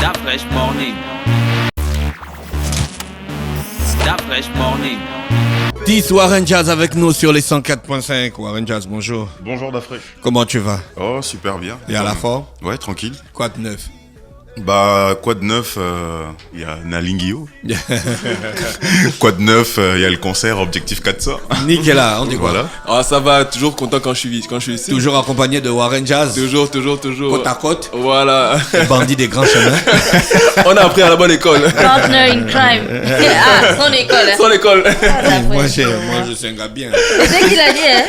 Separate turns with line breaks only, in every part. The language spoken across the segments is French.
That fresh morning. That fresh morning.
10 Warren Jazz avec nous sur les 104.5. Warren Jazz, bonjour.
Bonjour Dafresh.
Comment tu vas?
Oh, super bien.
Et à la forme?
Ouais, tranquille.
Quoi de neuf?
Bah, quoi de neuf? Il y a Nalingio. Quoi de neuf? Il y a le concert Objectif 400.
Nickel, on dit quoi?
Voilà.
Ah, ça va, toujours content quand je suis ici.
Toujours accompagné de Warren Jazz.
Toujours.
Côte à côte.
Voilà.
Bandit des grands chemins.
On a appris à la bonne école.
Partner in crime. Ah, son école.
Son école.
Moi, je suis un gars bien.
C'est ce qu'il a dit, hein.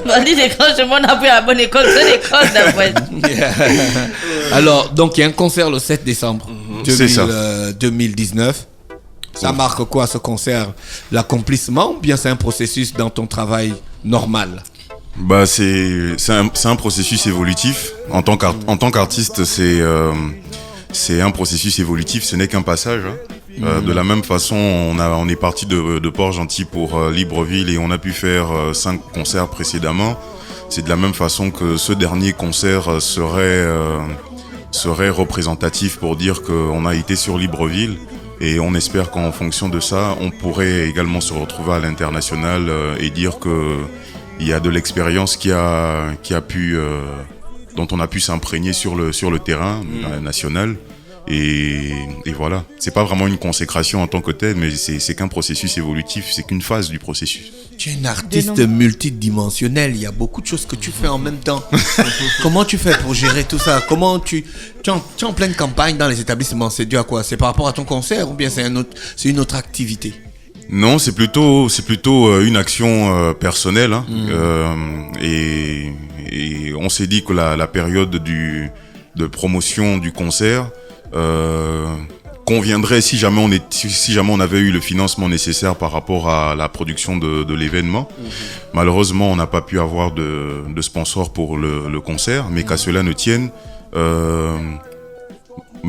Bandit des grands chemins, on a appris à la bonne école. Son école, d'après.
Alors, donc, il y a un concert le 7 décembre
C'est ça.
2019. Ça marque quoi, ce concert? L'accomplissement ou bien c'est un processus dans ton travail normal?
Bah, c'est un processus évolutif. En tant qu'artiste, c'est un processus évolutif. Ce n'est qu'un passage. De la même façon, on est parti de Port-Gentil pour Libreville et on a pu faire 5 concerts précédemment. C'est de la même façon que ce dernier concert serait représentatif pour dire qu'on a été sur Libreville et on espère qu'en fonction de ça, on pourrait également se retrouver à l'international et dire que il y a de l'expérience dont on a pu s'imprégner sur le terrain national. Et voilà, c'est pas vraiment une consécration en tant que telle, mais c'est qu'un processus évolutif, c'est qu'une phase du processus.
Tu es un artiste multidimensionnel, il y a beaucoup de choses que tu fais en même temps. Comment tu fais pour gérer tout ça? Comment tu es en pleine campagne dans les établissements, c'est dû à quoi? C'est par rapport à ton concert ou bien c'est une autre activité?
Non, c'est plutôt une action personnelle, hein. Et on s'est dit que la période de promotion du concert conviendrait si jamais on avait eu le financement nécessaire par rapport à la production de l'événement. Malheureusement, on n'a pas pu avoir de sponsor pour le concert, mais qu'à cela ne tienne, me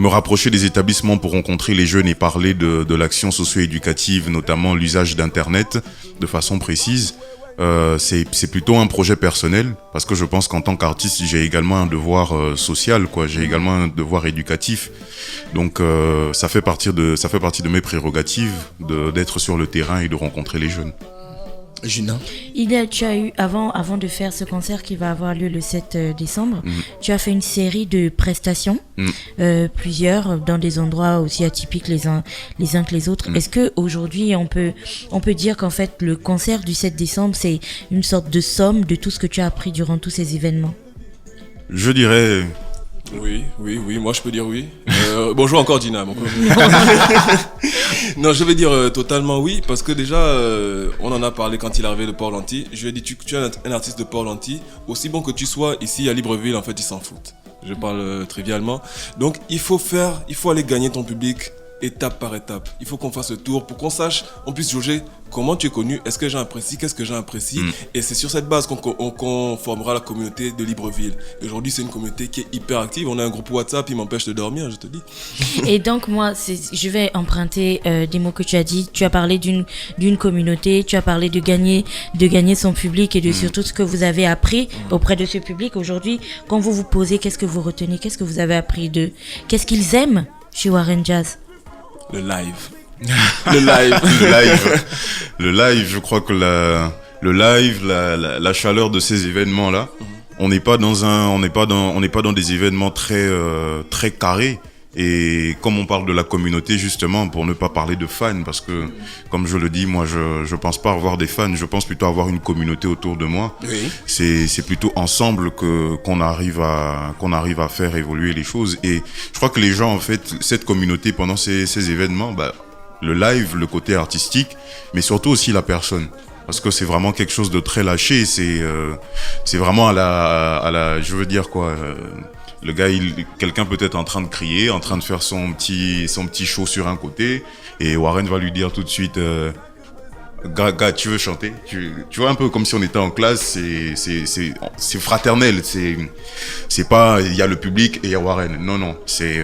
rapprocher des établissements pour rencontrer les jeunes et parler de l'action socio-éducative, notamment l'usage d'Internet de façon précise. C'est plutôt un projet personnel parce que je pense qu'en tant qu'artiste j'ai également un devoir social, quoi. J'ai également un devoir éducatif, donc ça fait partie de mes prérogatives d'être sur le terrain et de rencontrer les jeunes.
Gina,
Tu as eu, avant de faire ce concert qui va avoir lieu le 7 décembre, tu as fait une série de prestations, plusieurs, dans des endroits aussi atypiques les uns que les autres. Est-ce qu'aujourd'hui, on peut dire qu'en fait, le concert du 7 décembre, c'est une sorte de somme de tout ce que tu as appris durant tous ces événements?
Je dirais...
Oui, moi je peux dire oui. Bonjour encore Dina. Non, je vais dire totalement oui, parce que déjà, on en a parlé quand il est arrivé de Port-Gentil. Je lui ai dit, tu es un artiste de Port-Gentil, aussi bon que tu sois ici à Libreville, en fait, ils s'en foutent. Je parle trivialement. Donc, il faut aller gagner ton public étape par étape. Il faut qu'on fasse le tour pour qu'on sache, on puisse jauger comment tu es connu, est-ce que les gens apprécient, qu'est-ce que les gens apprécient. Et c'est sur cette base qu'on formera la communauté de Libreville. Et aujourd'hui, c'est une communauté qui est hyper active. On a un groupe WhatsApp, il m'empêche de dormir, je te dis.
Et donc, moi, je vais emprunter des mots que tu as dit. Tu as parlé d'une communauté, tu as parlé de gagner son public et de surtout ce que vous avez appris auprès de ce public. Aujourd'hui, quand vous vous posez, qu'est-ce que vous retenez, qu'est-ce que vous avez appris d'eux, qu'est-ce qu'ils aiment chez Warren Jazz?
Le live.
Le live, je crois que la chaleur de ces événements-là, on n'est pas dans des événements très carrés. Et comme on parle de la communauté, justement, pour ne pas parler de fans, parce que, comme je le dis, moi, je pense pas avoir des fans, je pense plutôt avoir une communauté autour de moi.
oui.
C'est plutôt ensemble qu'on arrive à faire évoluer les choses. Et je crois que les gens, en fait, cette communauté, pendant ces événements, le live, le côté artistique, mais surtout aussi la personne. Parce que c'est vraiment quelque chose de très lâché, c'est vraiment à la, je veux dire quoi, le gars, quelqu'un peut être en train de crier, en train de faire son petit show sur un côté, et Warren va lui dire tout de suite, gars, tu veux chanter? Tu vois, un peu comme si on était en classe, c'est fraternel, c'est pas, il y a le public et il y a Warren. Non, c'est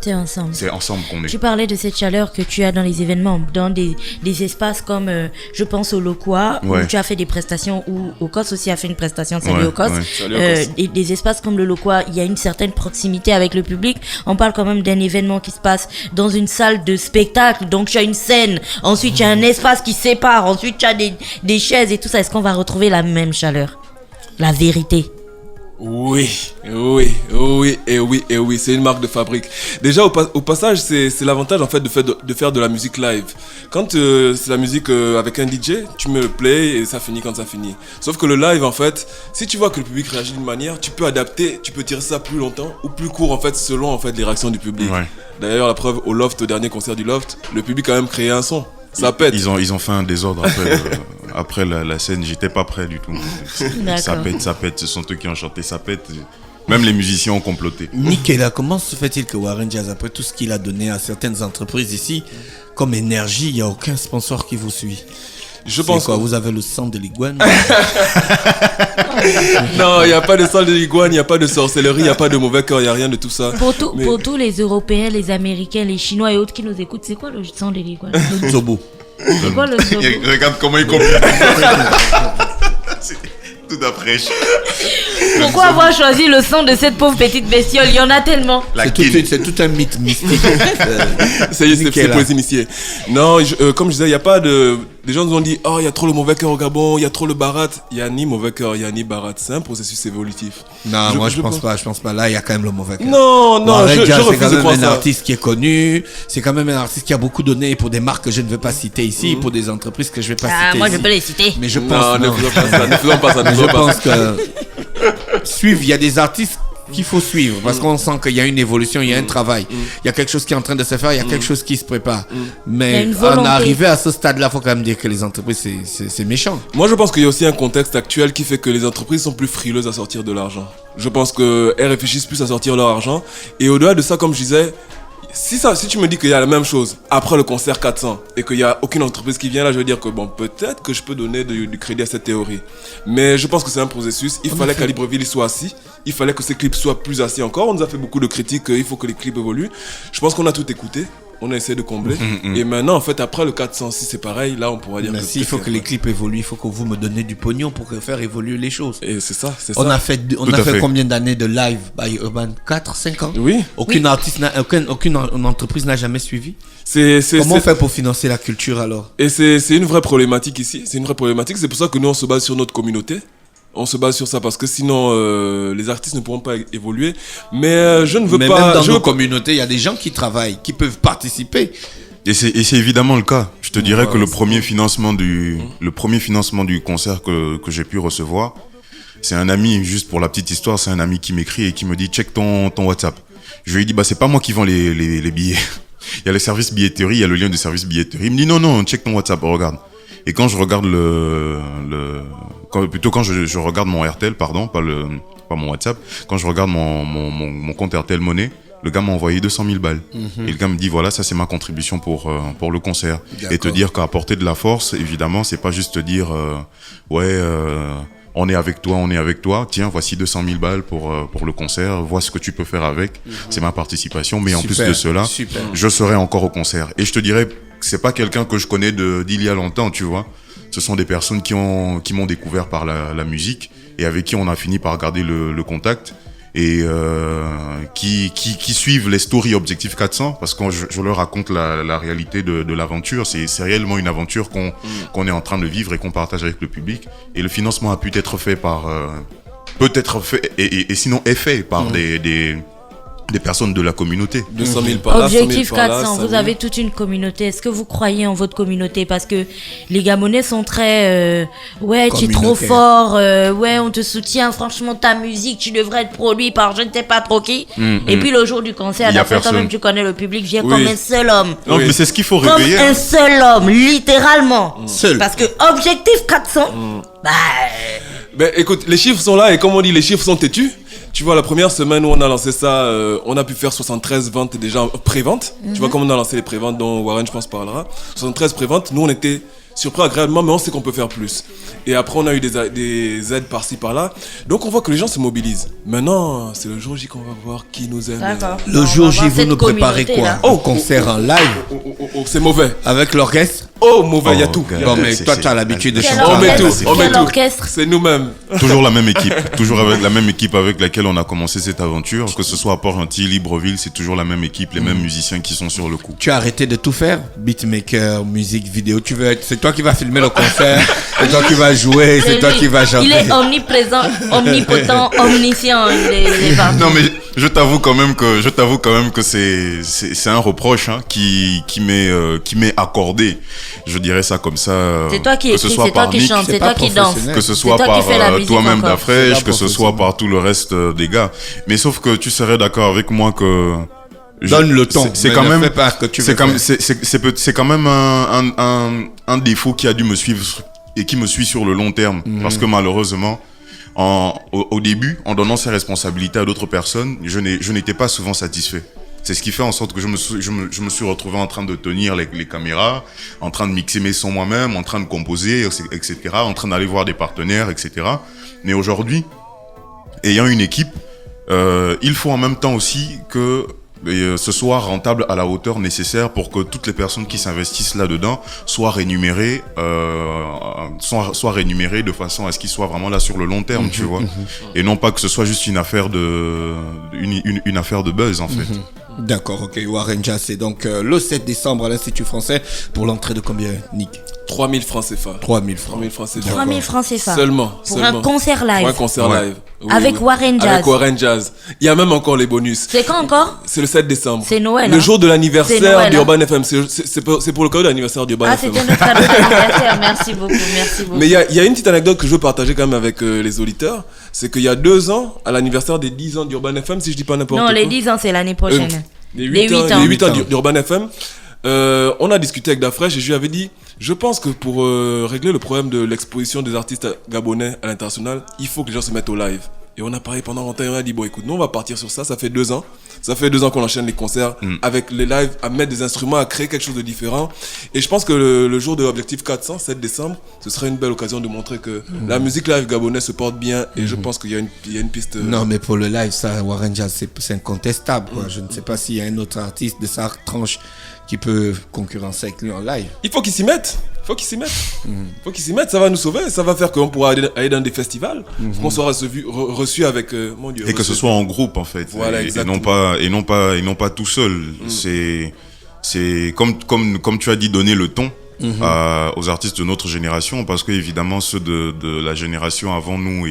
C'est ensemble.
C'est ensemble qu'on est.
Tu parlais de cette chaleur que tu as dans les événements, dans des espaces comme, je pense au Loquois, où tu as fait des prestations, ou au COS aussi a fait une prestation, salut au COS. Des espaces comme le Loquois, il y a une certaine proximité avec le public. On parle quand même d'un événement qui se passe dans une salle de spectacle, donc tu as une scène, ensuite tu as un espace qui sépare, ensuite tu as des chaises et tout ça. Est-ce qu'on va retrouver la même chaleur? La vérité.
Oui, c'est une marque de fabrique. Déjà au passage, c'est l'avantage en fait de faire de la musique live. Quand c'est la musique avec un DJ, tu mets le play et ça finit quand ça finit. Sauf que le live en fait, si tu vois que le public réagit d'une manière, tu peux adapter, tu peux tirer ça plus longtemps ou plus court en fait selon en fait les réactions du public. Ouais. D'ailleurs la preuve au Loft, au dernier concert du Loft, le public a même créé un son. Ça pète.
Ils ont fait un désordre après la scène. J'étais pas prêt du tout. Ça pète. Ce sont eux qui ont chanté, ça pète. Même les musiciens ont comploté.
Nicolas, comment se fait-il que Warren Jazz, après tout ce qu'il a donné à certaines entreprises ici, comme énergie, il n'y a aucun sponsor qui vous suit? Je pense quoi, vous avez le sang de l'iguane?
Non, il n'y a pas de sang de l'iguane, il n'y a pas de sorcellerie, il n'y a pas de mauvais cœur, il n'y a rien de tout ça.
Pour tous les Européens, les Américains, les Chinois et autres qui nous écoutent, c'est quoi le sang de l'iguane?
Le zobo.
C'est quoi le zobo?
Regarde comment il comprend. C'est tout à fraîche.
Pourquoi avoir choisi le sang de cette pauvre petite bestiole? Il y en a tellement.
C'est tout un mythe mystique.
C'est pour les initiés. Non, comme je disais, il n'y a pas de... Les gens nous ont dit, oh, il y a trop le mauvais cœur au Gabon, il y a trop le barat. Il n'y a ni mauvais cœur, il n'y a ni barat. C'est un processus évolutif.
Non, je pense pas. Là, il y a quand même le mauvais cœur.
Non, je refuse de croire ça.
C'est quand même un artiste qui est connu. C'est quand même un artiste qui a beaucoup donné pour des marques que je ne vais pas citer ici, pour des entreprises que je ne vais pas citer
moi,
ici.
je peux les citer.
Mais je pense...
Non, ne faisons pas ça.
Je pense que... Suivre, il y a des artistes qu'il faut suivre parce qu'on sent qu'il y a une évolution, il y a un travail, il y a quelque chose qui est en train de se faire, il y a quelque chose qui se prépare. Mais en arriver à ce stade-là, il faut quand même dire que les entreprises, c'est méchant.
Moi, je pense qu'il y a aussi un contexte actuel qui fait que les entreprises sont plus frileuses à sortir de l'argent. Je pense qu'elles réfléchissent plus à sortir leur argent. Et au-delà de ça, comme je disais, si tu me dis qu'il y a la même chose après le concert 400 et qu'il n'y a aucune entreprise qui vient là, je veux dire que bon, peut-être que je peux donner du crédit à cette théorie. Mais je pense que c'est un processus. Il fallait qu'à Libreville soit assis. Il fallait que ces clips soient plus assis encore. On nous a fait beaucoup de critiques. Il faut que les clips évoluent. Je pense qu'on a tout écouté. On a essayé de combler. Et maintenant, en fait, après le 406, c'est pareil. Là, on pourra dire
que il faut que les clips évoluent. Il faut que vous me donnez du pognon pour faire évoluer les choses.
Et c'est ça.
On a fait combien d'années de live by Urban? 4, 5 ans?
Oui.
Aucune entreprise n'a jamais suivi. Comment on fait pour financer la culture alors?
Et c'est une vraie problématique ici. C'est une vraie problématique. C'est pour ça que nous, on se base sur notre communauté. On se base sur ça parce que sinon les artistes ne pourront pas évoluer. Mais je ne veux pas...
Même dans nos communautés, il y a des gens qui travaillent, qui peuvent participer.
Et c'est évidemment le cas. Je te dirais que le premier financement du concert que j'ai pu recevoir, c'est un ami, juste pour la petite histoire, c'est un ami qui m'écrit et qui me dit check ton WhatsApp. Je lui ai dit c'est pas moi qui vends les billets. Il y a le service billetterie, il y a le lien du service billetterie. Il me dit non, check ton WhatsApp, regarde. Et quand je regarde quand je regarde mon RTL, pas mon WhatsApp, quand je regarde mon compte RTL Monnaie, le gars m'a envoyé 200 000 balles. Et le gars me dit voilà, ça c'est ma contribution pour le concert. Et te dire qu'apporter de la force, évidemment, c'est pas juste te dire on est avec toi, tiens, voici 200 000 balles pour le concert, vois ce que tu peux faire avec, c'est ma participation, mais en plus de cela, je serai encore au concert. Et je te dirais, c'est pas quelqu'un que je connais d'il y a longtemps, tu vois. Ce sont des personnes qui m'ont découvert par la musique et avec qui on a fini par garder le contact et qui suivent les stories Objectif 400 parce que je leur raconte la réalité de l'aventure. C'est réellement une aventure qu'on est en train de vivre et qu'on partage avec le public. Et le financement a pu être fait peut-être fait et sinon est fait par des personnes de la communauté.
200 000 par là,
Objectif 400, vous avez toute une communauté. Est-ce que vous croyez en votre communauté? Parce que les Gabonais sont très tu es trop fort, on te soutient, franchement ta musique, tu devrais être produit par je ne sais pas trop qui. Et puis le jour du concert, d'après toi-même tu connais le public, vient comme un seul homme.
Non, mais c'est ce qu'il faut réveiller.
Comme un seul homme, littéralement. Seul. Parce que Objectif 400,
écoute, les chiffres sont là et comme on dit, les chiffres sont têtus. Tu vois, la première semaine où on a lancé ça, on a pu faire 73 ventes déjà pré-ventes. Tu vois, comme on a lancé les pré-ventes dont Warren, je pense, parlera. 73 pré-ventes. Nous, on était surpris agréablement, mais on sait qu'on peut faire plus. Et après, on a eu des aides par-ci, par-là. Donc, on voit que les gens se mobilisent. Maintenant, c'est le jour J qu'on va voir qui nous aime.
D'accord.
Le jour J, vous nous préparez quoi?
Oh,
Un concert en live
c'est mauvais.
avec l'orchestre?
Oh, mauvais, il y a tout.
ok.
Bon, mais
c'est-
toi, tu as l'habitude de
Quel
chanter.
On met tout,
orchestre,
on met
quel
tout.
orchestre.
C'est nous-mêmes.
Toujours la même équipe, toujours avec la même équipe avec laquelle on a commencé cette aventure, que ce soit à Port-Gentil, Libreville, c'est toujours la même équipe, les mêmes musiciens qui sont sur le coup.
Tu as arrêté de tout faire? Beatmaker, musique, vidéo, tu veux être... C'est toi qui vas filmer le concert, c'est toi qui vas jouer, c'est toi
lui.
qui vas chanter.
Il est omniprésent, omnipotent, omniscient. Il est partout.
Non mais je t'avoue quand même que c'est un reproche hein, qui m'est accordé. Je dirais ça comme ça.
C'est toi qui
que ce
écris,
soit
c'est toi
par
qui
Nick,
chante,
c'est
c'est
pas
toi qui danse.
professionnel.
que ce
C'est
soit
toi qui
par
fais la musique
toi-même
encore.
d'Afresh,
C'est
que
pas
ce soit
professionnel.
par tout le reste des gars. Mais sauf que tu serais d'accord avec moi que
Donne le ton.
C'est
mais
quand
ne
même
fais pas ce que tu veux
c'est quand même
faire.
c'est quand même un défaut qui a dû me suivre et qui me suit sur le long terme parce que malheureusement au début en donnant ces responsabilités à d'autres personnes je n'étais pas souvent satisfait. C'est ce qui fait en sorte que je me suis retrouvé en train de tenir les caméras, en train de mixer mes sons moi-même, en train de composer, etc., en train d'aller voir des partenaires, etc. Mais aujourd'hui, ayant une équipe, il faut en même temps aussi que ce soit rentable à la hauteur nécessaire pour que toutes les personnes qui s'investissent là-dedans soient rémunérées, soient rémunérées de façon à ce qu'ils soient vraiment là sur le long terme, tu vois, et non pas que ce soit juste une affaire une affaire de buzz en fait.
D'accord, ok. Warren Jazz, c'est donc le 7 décembre à l'Institut français pour l'entrée de combien, Nick?
3000 francs CFA.
3000 francs.
3000 francs CFA.
3000 francs CFA.
Seulement.
Pour un concert live.
Pour un concert
Ouais.
live. Oui,
Avec Warren Jazz.
Avec Warren Jazz. Il y a même encore les bonus.
C'est quand encore?
C'est le 7 décembre.
C'est Noël,
Le
hein.
jour de
C'est
l'anniversaire
Noël,
d'Urban FM. C'est pour le cadeau d'anniversaire d'Urban
Ah,
FM.
c'était notre cadeau d'anniversaire. Merci beaucoup, merci beaucoup.
Mais il y a une petite anecdote que je veux partager quand même avec les auditeurs. C'est qu'il y a 2 ans, à l'anniversaire des 10 ans d'Urban FM, si je dis pas n'importe quoi.
Non, les 10 ans, c'est l'année prochaine.
Les
Les
8 ans,
8 ans.
les 8 ans d'Urban FM. On a discuté avec Dafresh et je lui avais dit, je pense que pour régler le problème de l'exposition des artistes gabonais à l'international, il faut que les gens se mettent au live. Et on a parlé pendant longtemps et on a dit, bon écoute, nous on va partir sur ça, ça fait 2 ans. Ça fait 2 ans qu'on enchaîne les concerts avec les lives, à mettre des instruments, à créer quelque chose de différent. Et je pense que le jour de l'objectif 400, 7 décembre, ce serait une belle occasion de montrer que la musique live gabonaise se porte bien et je pense qu'il y a une piste...
Non, mais pour le live, ça, Warren Jazz, c'est incontestable, quoi. Je ne sais pas s'il y a un autre artiste de sa tranche qui peut concurrencer avec lui en live.
Il faut qu'ils s'y mettent. Faut qu'ils s'y mettent. Ça va nous sauver. Ça va faire qu'on pourra aller dans des festivals. Qu'on soit reçu avec, mon Dieu.
Et que ce soit en groupe en fait,
Voilà,
et
exactement.
non pas tout seul. C'est comme tu as dit, donner le ton aux artistes de notre génération, parce que évidemment ceux de la génération avant nous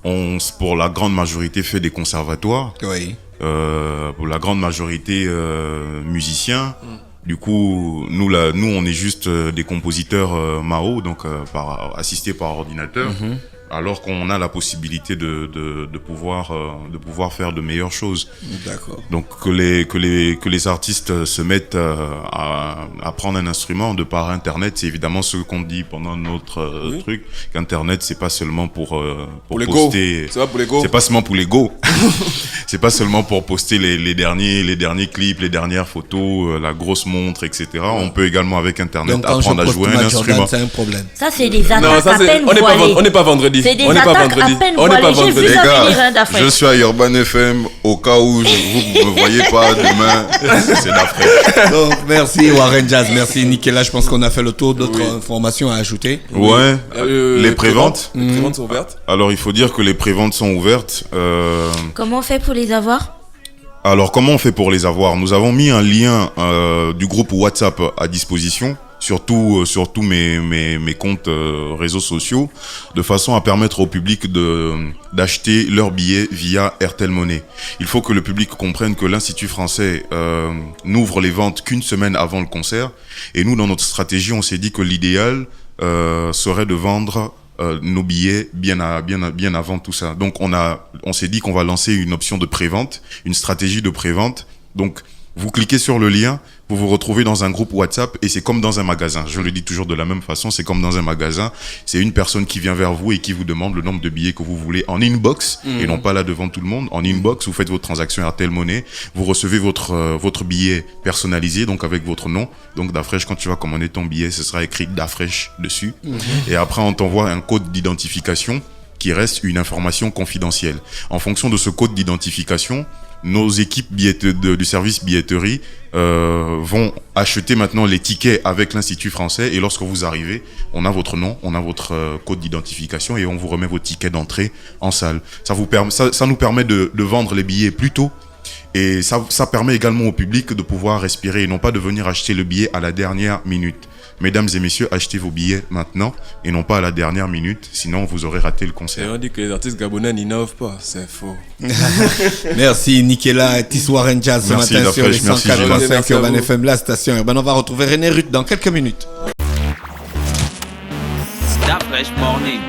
ont pour la grande majorité fait des conservatoires,
Oui.
pour la grande majorité musiciens. Du coup, nous on est juste des compositeurs Mao, donc assistés par ordinateur. Alors qu'on a la possibilité de pouvoir faire de meilleures choses.
D'accord.
Donc que les artistes se mettent à prendre un instrument de par Internet, c'est évidemment ce qu'on dit pendant notre truc, qu'Internet c'est pas seulement pour
les
poster,
go. C'est pas pour les go.
c'est pas seulement pour les go, c'est pas seulement pour poster les derniers clips, les dernières photos, la grosse montre, etc. On peut également avec Internet
Donc quand je
apprendre à
poste
jouer un
ma
instrument.
Jordan, c'est un problème.
Ça, c'est des
Non,
attaques
ça
à
c'est.
peine
On
voilées.
n'est pas vendredi.
C'est des
On n'est pas
attaques
vendredi.
à peine
On n'est pas
voilées. J'ai vu
vendredi.
ça
Les gars,
venir, hein, Dafresh.
je suis à Urban FM, au cas où vous me voyez pas demain, c'est d'après.
Donc, merci Warren Jazz, merci Nicolas. Je pense qu'on a fait le tour d'autres informations à ajouter.
Ouais, les préventes.
Les préventes sont ouvertes.
Alors il faut dire que les préventes sont ouvertes.
Comment on fait pour les avoir?
Alors comment on fait pour les avoir? Nous avons mis un lien du groupe WhatsApp à disposition sur tous mes comptes réseaux sociaux, de façon à permettre au public d'acheter leurs billets via Airtel Money. Il faut que le public comprenne que l'Institut français n'ouvre les ventes qu'une semaine avant le concert, et nous dans notre stratégie on s'est dit que l'idéal serait de vendre nos billets bien avant tout ça. Donc on s'est dit qu'on va lancer une option de prévente, une stratégie de prévente. Donc Vous cliquez sur le lien, vous vous retrouvez dans un groupe WhatsApp et c'est comme dans un magasin. Je le dis toujours de la même façon, c'est comme dans un magasin. C'est une personne qui vient vers vous et qui vous demande le nombre de billets que vous voulez en inbox et non pas là devant tout le monde. En inbox, vous faites votre transaction Airtel Money, vous recevez votre billet personnalisé, donc avec votre nom. Donc Dafresh, quand tu vas commander ton billet, ce sera écrit Dafresh dessus. Et après, on t'envoie un code d'identification qui reste une information confidentielle. En fonction de ce code d'identification, nos équipes du service billetterie vont acheter maintenant les tickets avec l'Institut français et lorsque vous arrivez, on a votre nom, on a votre code d'identification et on vous remet vos tickets d'entrée en salle. Ça nous permet de vendre les billets plus tôt et ça permet également au public de pouvoir respirer et non pas de venir acheter le billet à la dernière minute. Mesdames et messieurs, achetez vos billets maintenant et non pas à la dernière minute, sinon vous aurez raté le
Et
concert.
on dit que les artistes gabonais n'innovent pas, c'est faux.
Merci Nicolas et Tissoir Jazz ce
Merci,
matin sur les
Dafresh, merci,
104.5
Gilles.
Urban FM, la station urbaine. On va retrouver René Ruth dans quelques minutes.
Dafresh Morning.